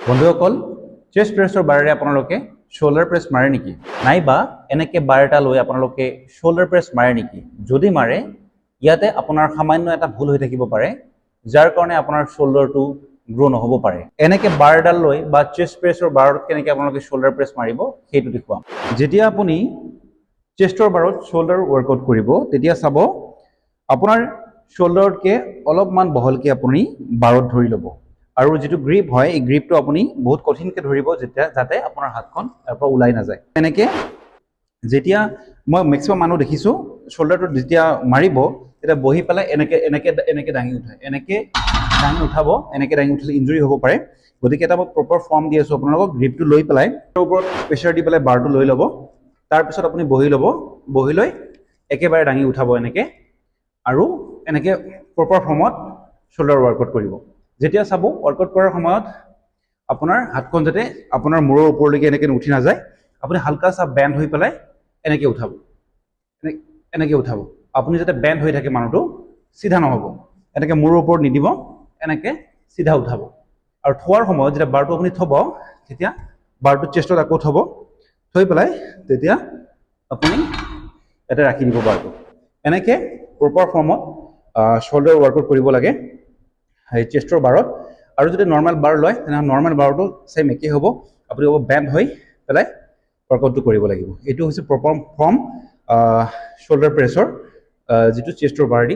বন্ধুসকল চেষ্ট প্ৰেছৰ বাৰেৰে আপোনালোকে শোল্ডাৰ প্ৰেছ মাৰে নেকি নাইবা এনেকে বাৰ এটা লৈ আপোনালোকে শোল্ডাৰ প্ৰেছ মাৰে নেকি যদি মাৰে ইয়াতে আপোনাৰ সামান্য এটা ভুল হৈ থাকিব পাৰে যাৰ কাৰণে আপোনাৰ শোল্ডাৰটো গ্ৰো নহব পাৰে এনেকে বাৰ এডাল লৈ বা চেষ্ট প্ৰেছৰ বাৰত কেনেকে আপোনালোকে শোল্ডাৰ প্ৰেছ মাৰিব সেইটো দেখুৱাম যেতিয়া আপুনি চেষ্টৰ বাৰত শোল্ডাৰ ওয়াৰ্কআউট কৰিব তেতিয়া চাব আপোনাৰ শোল্ডাৰতকে অলপমান বহলকে আপুনি বাৰত ধৰি ল'ব আৰু যেটো গ্ৰিপ হয় এই গ্ৰিপটো আপুনি বহুত কঠিনকে ধৰিব যাতে আপোনাৰ হাতখন এৰপা ওলাই না যায় এনেকে যেতিয়া মই ম্যাক্সিমাম মানুহ দেখিছো শোল্ডাৰটো যেতিয়া মাৰিব এটা বহি পেলাই এনেকে দাঙি উঠায় এনেকে দাঙি উঠাব এনেকে দাঙি উঠিলে ইনজুৰি হ'ব পাৰে গতিকে এটা মই প্ৰপাৰ ফৰ্ম দি আছো আপোনালোকক গ্ৰিপটো লৈ পেলাই ওপৰত প্ৰেছাৰ দি পেলাই বাৰটো লৈ ল'ব তাৰ পিছত আপুনি বহি ল'ব বহি লৈ একেবাৰে দাঙি উঠাব এনেকে আৰু এনেকে প্ৰপাৰ ফৰ্মত শোল্ডাৰ ওয়াৰ্কআউট কৰিব যেতিয়া চাব ওয়াৰ্কআউট কৰাৰ সময়ত আপোনাৰ হাতখন যাতে আপোনাৰ মূৰৰ ওপৰলৈকে এনেকে উঠি না যায় আপুনি হালকা সা বেন্ড হৈ পেলাই এনেকে উঠাব আপুনি যাতে বেন্ড হৈ থাকে মানুহটো সিধা নহব এনেকে মূৰৰ ওপৰত নিদিব এনেকে সিধা উঠাব আৰু থোৱাৰ সময়ত যেতিয়া বাৰটো আপুনি থব তেতিয়া বাৰটো চেষ্টত আকৌ থব থৈ পেলাই তেতিয়া আপুনি এটা ৰাখি দিব বাৰটো এনেকে প্ৰপাৰ ফৰ্মত শোল্ডাৰ ওয়াৰ্কআউট কৰিব লাগে এই চেষ্টৰ বাৰত আৰু যদি নৰ্মাল বাৰ লয় তেনে নৰ্মাল বাৰটো সেম একেই হ'ব আপুনি বেন্ড হৈ পেলাই ওয়াৰ্কআউটটো কৰিব লাগিব এটো হৈছে প্ৰপাৰ ফৰ্ম শোল্ডাৰ প্ৰেছৰ যেটো চেষ্টৰ বাৰ দি